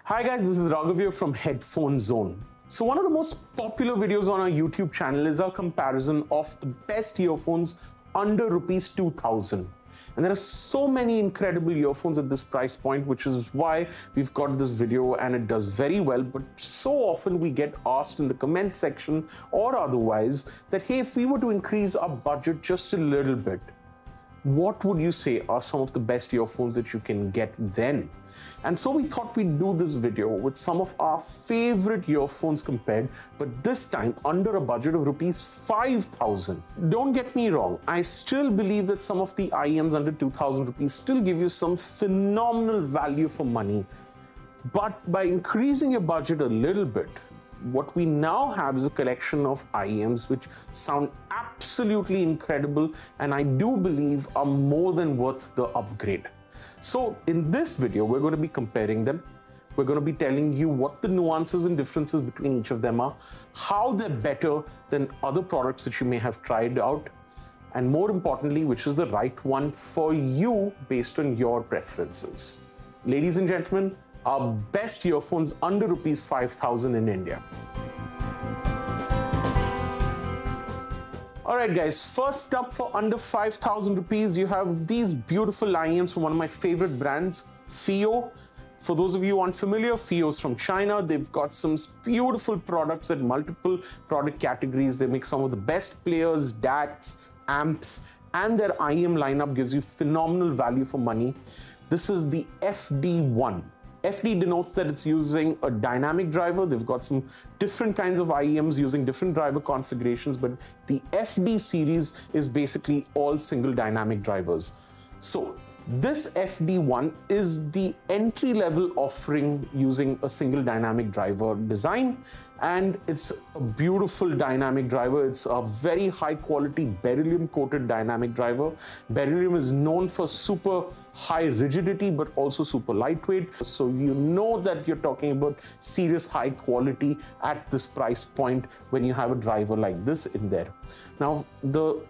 Hi guys, this is Raghav here from Headphone Zone. So one of the most popular videos on our YouTube channel is our comparison of the best earphones under rupees 2000. And there are so many incredible earphones at this price point, which is why we've got this video and it does very well. But so often we get asked in the comment section or otherwise that, hey, if we were to increase our budget just a little bit, what would you say are some of the best earphones that you can get then? And so we thought we'd do this video with some of our favorite earphones compared, but this time under a budget of rupees 5,000. Don't get me wrong, I still believe that some of the IEMs under 2,000 rupees still give you some phenomenal value for money. But by increasing your budget a little bit, what we now have is a collection of IEMs which sound absolutely incredible and I do believe are more than worth the upgrade. So in this video, we're going to be comparing them. We're going to be telling you what the nuances and differences between each of them are, how they're better than other products that you may have tried out, and more importantly, which is the right one for you based on your preferences. Ladies and gentlemen, our best earphones under rupees 5,000 in India. Alright guys, first up for under 5,000 rupees, you have these beautiful IEMs from one of my favorite brands, FiiO. For those of you unfamiliar, FiiO is from China. They've got some beautiful products at multiple product categories. They make some of the best players, DACs, amps, and their IEM lineup gives you phenomenal value for money. This is the FD1. FD denotes that it's using a dynamic driver. They've got some different kinds of IEMs using different driver configurations, but the FD series is basically all single dynamic drivers. So this FD1 is the entry-level offering using a single dynamic driver design, and it's a beautiful dynamic driver. It's a very high-quality beryllium-coated dynamic driver. Beryllium is known for super high rigidity, but also super lightweight. So you know that you're talking about serious high quality at this price point when you have a driver like this in there. Now, the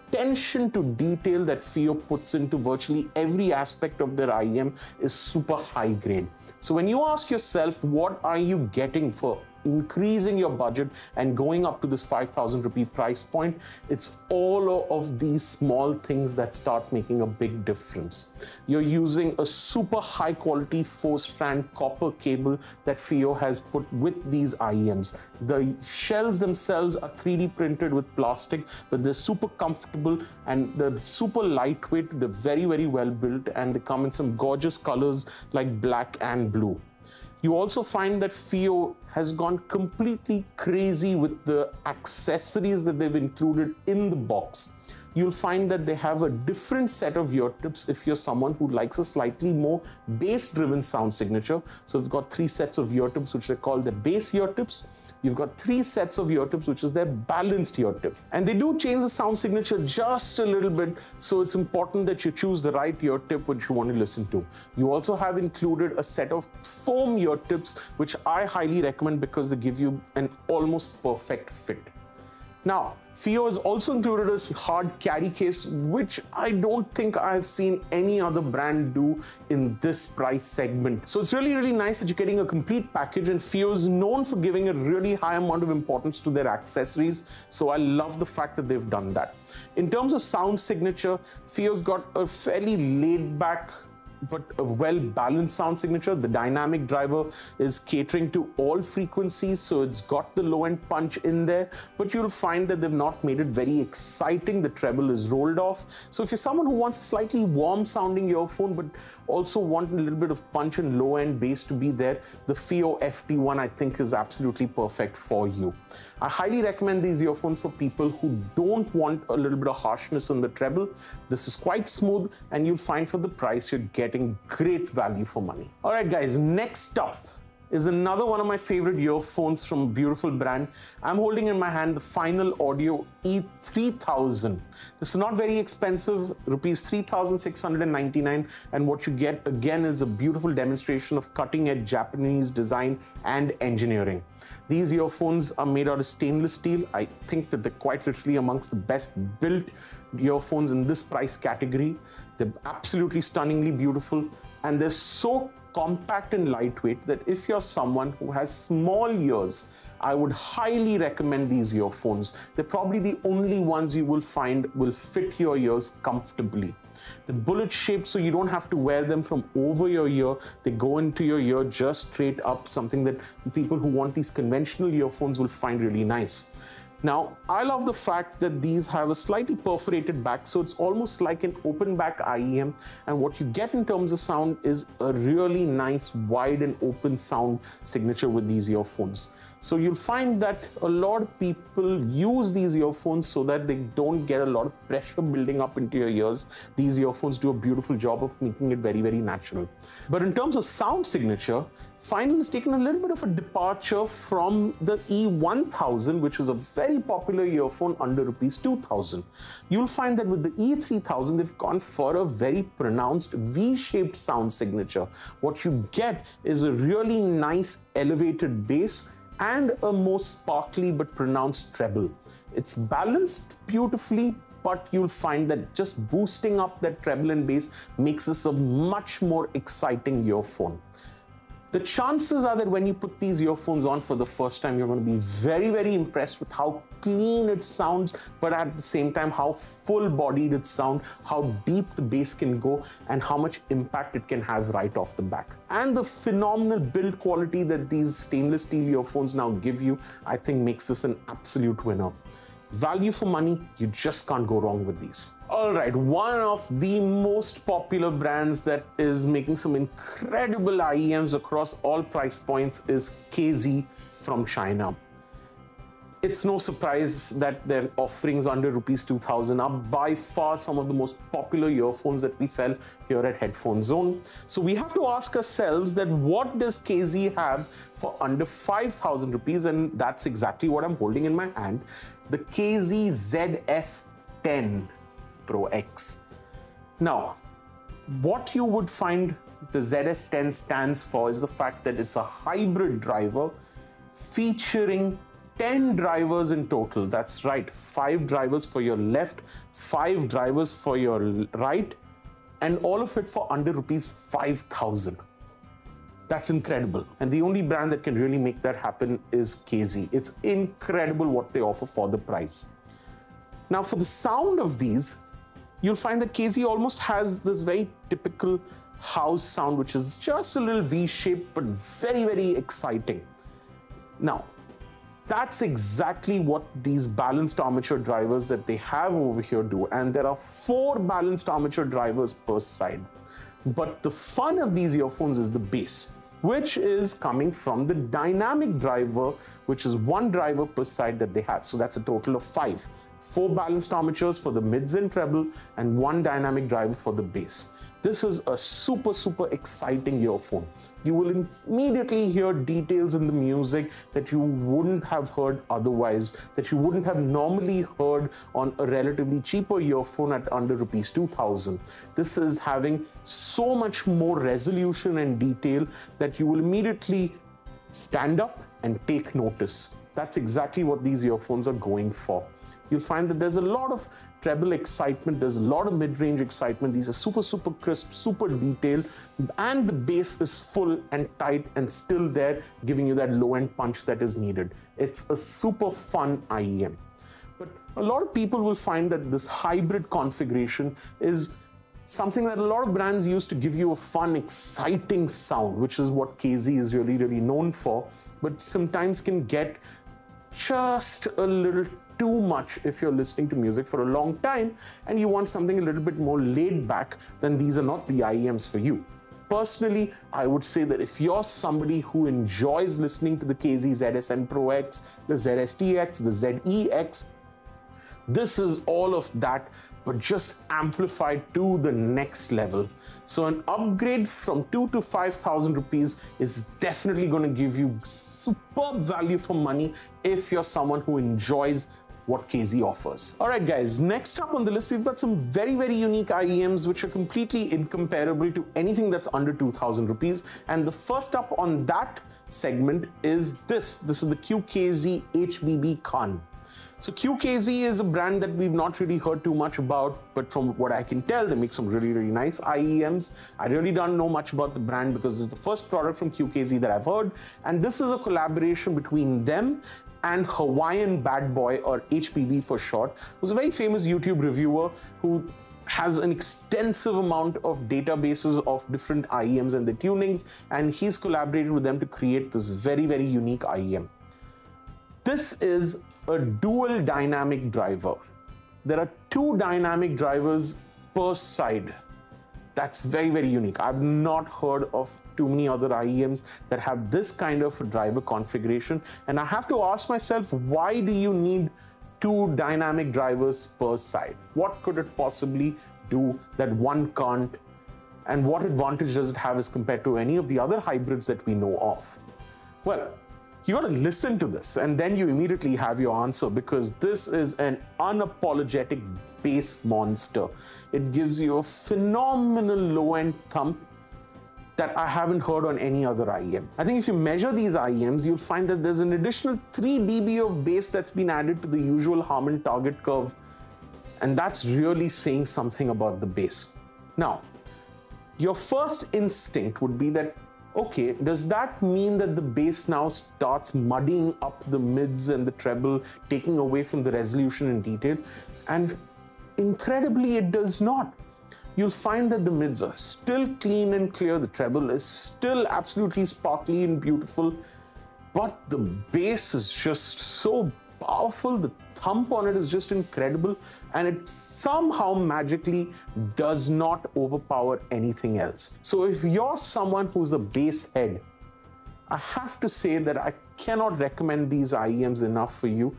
attention to detail that FiiO puts into virtually every aspect of their IEM is super high grade. So when you ask yourself, what are you getting for increasing your budget and going up to this 5,000 rupee price point, it's all of these small things that start making a big difference. You're using a super high quality 4-strand copper cable that FiiO has put with these IEMs. The shells themselves are 3D printed with plastic, but they're super comfortable and they're super lightweight. They're very, very well built and they come in some gorgeous colors like black and blue. You also find that FiiO has gone completely crazy with the accessories that they've included in the box. You'll find that they have a different set of ear tips if you're someone who likes a slightly more bass-driven sound signature. So it's got 3 sets of ear tips, which they call the bass ear tips. You've got 3 sets of ear tips, which is their balanced ear tip. And they do change the sound signature just a little bit, so it's important that you choose the right ear tip which you want to listen to. You also have included a set of foam ear tips, which I highly recommend because they give you an almost perfect fit. Now, FiiO has also included a hard carry case, which I don't think I've seen any other brand do in this price segment. So it's really, really nice that you're getting a complete package, and FiiO is known for giving a really high amount of importance to their accessories. So I love the fact that they've done that. In terms of sound signature, FiiO's got a fairly laid back but a well-balanced sound signature. The dynamic driver is catering to all frequencies, so it's got the low-end punch in there, but you'll find that they've not made it very exciting. The treble is rolled off. So if you're someone who wants a slightly warm-sounding earphone, but also want a little bit of punch and low-end bass to be there, the FiiO FD1, I think, is absolutely perfect for you. I highly recommend these earphones for people who don't want a little bit of harshness on the treble. This is quite smooth, and you'll find for the price you're getting great value for money. All right, guys, next up is another one of my favorite earphones from a beautiful brand. I'm holding in my hand the Final Audio E3000. This is not very expensive, rupees 3,699, and what you get again is a beautiful demonstration of cutting-edge Japanese design and engineering. These earphones are made out of stainless steel. I think that they're quite literally amongst the best built earphones in this price category. They're absolutely stunningly beautiful, and they're so compact and lightweight that if you're someone who has small ears, I would highly recommend these earphones. They're probably the only ones you will find will fit your ears comfortably. They're bullet shaped, so you don't have to wear them from over your ear. They go into your ear just straight up, something that people who want these conventional earphones will find really nice. Now, I love the fact that these have a slightly perforated back, so it's almost like an open back IEM, and what you get in terms of sound is a really nice wide and open sound signature with these earphones. So you'll find that a lot of people use these earphones so that they don't get a lot of pressure building up into your ears. These earphones do a beautiful job of making it very, very natural. But in terms of sound signature, Final has taken a little bit of a departure from the E1000, which is a very popular earphone under rupees 2000. You'll find that with the E3000, they've gone for a very pronounced V-shaped sound signature. What you get is a really nice elevated bass and a more sparkly but pronounced treble. It's balanced beautifully, but you'll find that just boosting up that treble and bass makes this a much more exciting earphone. The chances are that when you put these earphones on for the first time, you're going to be very, very impressed with how clean it sounds, but at the same time, how full-bodied it sounds, how deep the bass can go, and how much impact it can have right off the back. And the phenomenal build quality that these stainless steel earphones now give you, I think makes this an absolute winner. Value for money, you just can't go wrong with these. All right, one of the most popular brands that is making some incredible IEMs across all price points is KZ from China. It's no surprise that their offerings under rupees 2000 are by far some of the most popular earphones that we sell here at Headphone Zone. So we have to ask ourselves that what does KZ have for under 5,000 rupees? And that's exactly what I'm holding in my hand. The KZ ZS10 Pro X. Now, what you would find the ZS10 stands for is the fact that it's a hybrid driver featuring 10 drivers in total. That's right, 5 drivers for your left, 5 drivers for your right, and all of it for under rupees 5,000. That's incredible. And the only brand that can really make that happen is KZ. It's incredible what they offer for the price. Now, for the sound of these, you'll find that KZ almost has this very typical house sound, which is just a little V-shaped, but very, very exciting. Now, that's exactly what these balanced armature drivers that they have over here do. And there are 4 balanced armature drivers per side. But the fun of these earphones is the bass, which is coming from the dynamic driver, which is 1 driver per side that they have. So that's a total of 5. 4 balanced armatures for the mids and treble, and 1 dynamic driver for the bass. This is a super, super exciting earphone. You will immediately hear details in the music that you wouldn't have heard otherwise, that you wouldn't have normally heard on a relatively cheaper earphone at under rupees 2000. This is having so much more resolution and detail that you will immediately stand up and take notice. That's exactly what these earphones are going for. You'll find that there's a lot of treble excitement, there's a lot of mid-range excitement. These are super, super crisp, super detailed, and the bass is full and tight and still there, giving you that low-end punch that is needed. It's a super fun IEM. But a lot of people will find that this hybrid configuration is something that a lot of brands use to give you a fun, exciting sound, which is what KZ is really, really known for, but sometimes can get just a little too much if you're listening to music for a long time and you want something a little bit more laid back, then these are not the IEMs for you. Personally, I would say that if you're somebody who enjoys listening to the KZ ZS10 Pro X, the ZS-TX, the ZEX, this is all of that, but just amplified to the next level. So an upgrade from 2,000 to 5,000 rupees is definitely going to give you superb value for money if you're someone who enjoys what KZ offers. All right, guys, next up on the list, we've got some very, very unique IEMs which are completely incomparable to anything that's under 2,000 rupees. And the first up on that segment is this. This is the QKZ HBB Khan. So QKZ is a brand that we've not really heard too much about, but from what I can tell, they make some really, really nice IEMs. I really don't know much about the brand because this is the first product from QKZ that I've heard. And this is a collaboration between them and Hawaiian Bad Boy, or HBB for short, who's a very famous YouTube reviewer who has an extensive amount of databases of different IEMs and the tunings, and he's collaborated with them to create this very, very unique IEM. This is a dual dynamic driver. There are 2 dynamic drivers per side. That's very, very unique. I've not heard of too many other IEMs that have this kind of driver configuration. And I have to ask myself, why do you need 2 dynamic drivers per side? What could it possibly do that one can't? And what advantage does it have as compared to any of the other hybrids that we know of? Well, you got to listen to this and then you immediately have your answer, because this is an unapologetic bass monster. It gives you a phenomenal low-end thump that I haven't heard on any other IEM. I think if you measure these IEMs, you'll find that there's an additional 3 dB of bass that's been added to the usual Harman target curve, and that's really saying something about the bass. Now, your first instinct would be that, okay, does that mean that the bass now starts muddying up the mids and the treble, taking away from the resolution and detail? And incredibly, it does not. You'll find that the mids are still clean and clear, the treble is still absolutely sparkly and beautiful, but the bass is just so powerful, the thump on it is just incredible, and it somehow magically does not overpower anything else. So if you're someone who's a bass head, I have to say that I cannot recommend these IEMs enough for you.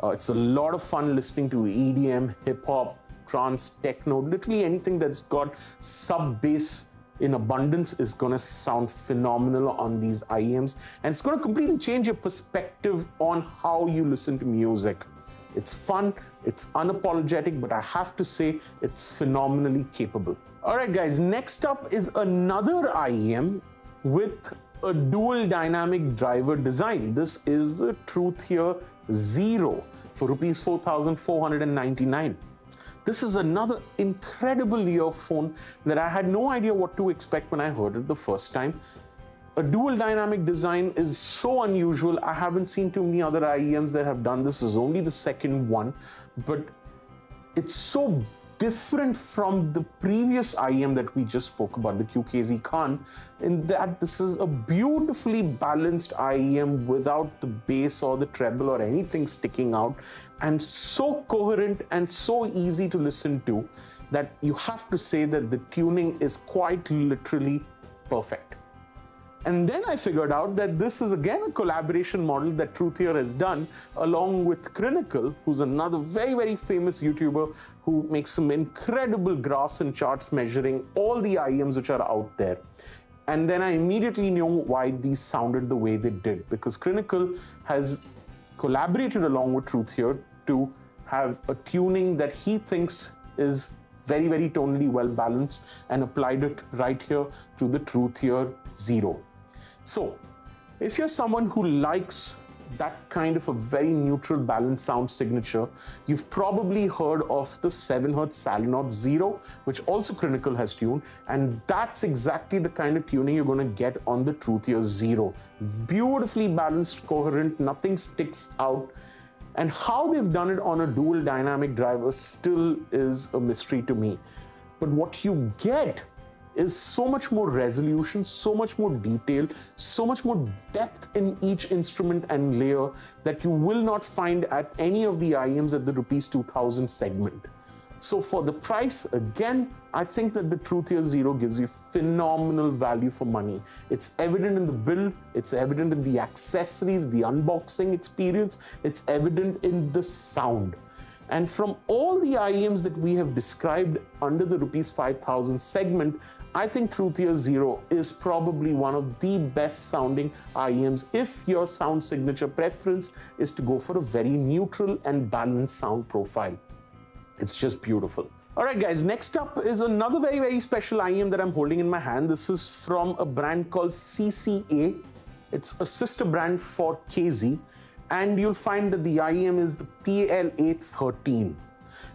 It's a lot of fun listening to EDM, hip-hop, trance, techno, literally anything that's got sub-bass in abundance is going to sound phenomenal on these IEMs, and it's going to completely change your perspective on how you listen to music. It's fun, it's unapologetic, but I have to say it's phenomenally capable. All right, guys, next up is another IEM with a dual dynamic driver design. This is the Truthear Zero for rupees 4,499. This is another incredible earphone that I had no idea what to expect when I heard it the first time. A dual dynamic design is so unusual. I haven't seen too many other IEMs that have done this. This is only the second one, but it's so different from the previous IEM that we just spoke about, the QKZ Khan, in that this is a beautifully balanced IEM without the bass or the treble or anything sticking out, and so coherent and so easy to listen to that you have to say that the tuning is quite literally perfect. And then I figured out that this is again a collaboration model that Truthear has done along with Crinacle, who's another very, very famous YouTuber who makes some incredible graphs and charts measuring all the IEMs which are out there. And then I immediately knew why these sounded the way they did, because Crinacle has collaborated along with Truthear to have a tuning that he thinks is very, very tonally well balanced, and applied it right here to the Truthear Zero. So if you're someone who likes that kind of a very neutral balanced sound signature, you've probably heard of the 7Hz Salinoth Zero, which also Crinacle has tuned, and that's exactly the kind of tuning you're going to get on the Truthear Zero. Beautifully balanced, coherent, nothing sticks out. And how they've done it on a dual dynamic driver still is a mystery to me. But what you get is so much more resolution, so much more detail, so much more depth in each instrument and layer that you will not find at any of the IEMs at the rupees 2,000 segment. So for the price, again, I think that the Truthear Zero gives you phenomenal value for money. It's evident in the build, it's evident in the accessories, the unboxing experience, it's evident in the sound. And from all the IEMs that we have described under the rupees 5,000 segment, I think Truthear Zero is probably one of the best sounding IEMs if your sound signature preference is to go for a very neutral and balanced sound profile. It's just beautiful. All right, guys, next up is another very, very special IEM that I'm holding in my hand. This is from a brand called CCA. It's a sister brand for KZ. and you'll find that the IEM is the PLA13.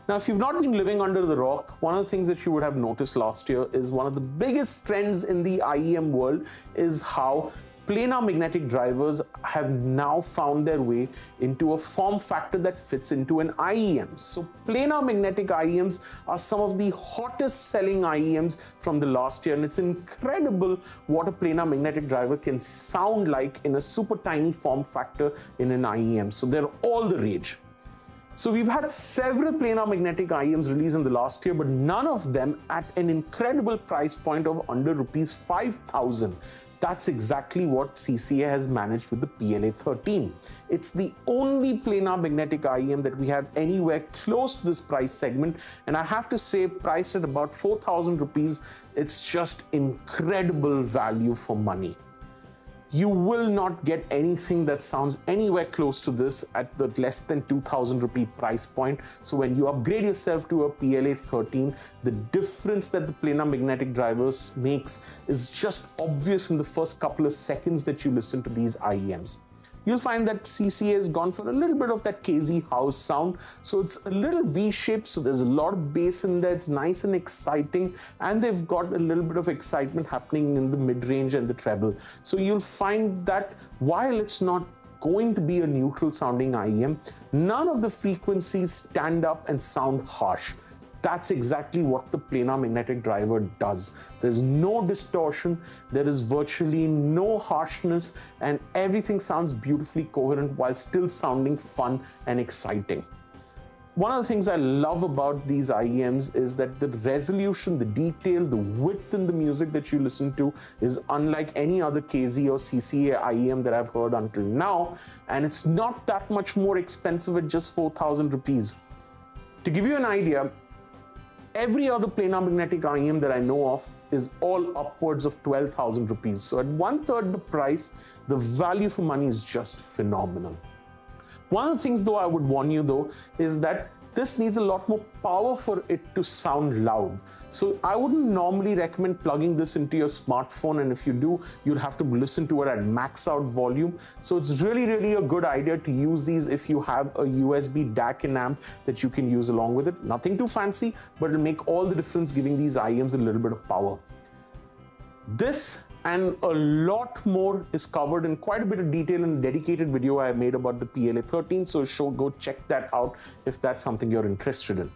Now, if you've not been living under the rock, one of the things that you would have noticed last year is one of the biggest trends in the IEM world is how planar magnetic drivers have now found their way into a form factor that fits into an IEM. So planar magnetic IEMs are some of the hottest selling IEMs from the last year, and it's incredible what a planar magnetic driver can sound like in a super tiny form factor in an IEM. So they're all the rage. So we've had several planar magnetic IEMs released in the last year, but none of them at an incredible price point of under rupees 5,000. That's exactly what CCA has managed with the PLA13. It's the only planar magnetic IEM that we have anywhere close to this price segment, and I have to say, priced at about 4,000 rupees, it's just incredible value for money. You will not get anything that sounds anywhere close to this at the less than 2,000 rupee price point. So when you upgrade yourself to a PLA13, the difference that the planar magnetic drivers makes is just obvious in the first couple of seconds that you listen to these IEMs. You'll find that CCA has gone for a little bit of that KZ house sound. So it's a little V-shaped, so there's a lot of bass in there. It's nice and exciting, and they've got a little bit of excitement happening in the mid-range and the treble. So you'll find that while it's not going to be a neutral sounding IEM, none of the frequencies stand up and sound harsh. That's exactly what the planar magnetic driver does. There's no distortion, there is virtually no harshness, and everything sounds beautifully coherent while still sounding fun and exciting. One of the things I love about these IEMs is that the resolution, the detail, the width in the music that you listen to is unlike any other KZ or CCA IEM that I've heard until now, and it's not that much more expensive at just 4,000 rupees. To give you an idea, every other planar magnetic IEM that I know of is all upwards of 12,000 rupees. So at 1/3 the price, the value for money is just phenomenal. One of the things though I would warn you though is that this needs a lot more power for it to sound loud. So I wouldn't normally recommend plugging this into your smartphone, and if you do, you'd have to listen to it at max out volume. So it's really a good idea to use these if you have a USB DAC and amp that you can use along with it. Nothing too fancy, but it'll make all the difference giving these IEMs a little bit of power. This and a lot more is covered in quite a bit of detail in a dedicated video I made about the PLA13, so go check that out if that's something you're interested in.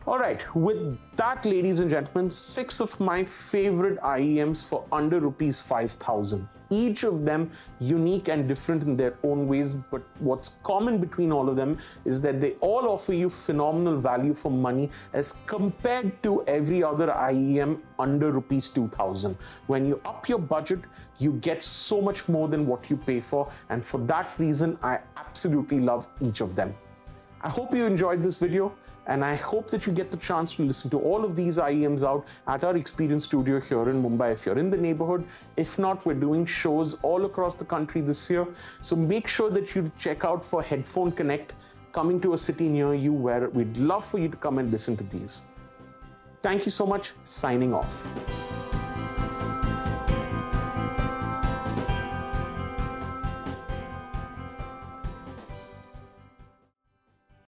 All right, with that, ladies and gentlemen, 6 of my favorite IEMs for under rupees 5,000. Each of them unique and different in their own ways, but what's common between all of them is that they all offer you phenomenal value for money as compared to every other IEM under rupees 2,000. When you up your budget, you get so much more than what you pay for, and for that reason, I absolutely love each of them. I hope you enjoyed this video, and I hope that you get the chance to listen to all of these IEMs out at our Experience Studio here in Mumbai if you're in the neighborhood. If not, we're doing shows all across the country this year. So make sure that you check out for Headphone Connect coming to a city near you, where we'd love for you to come and listen to these. Thank you so much. Signing off.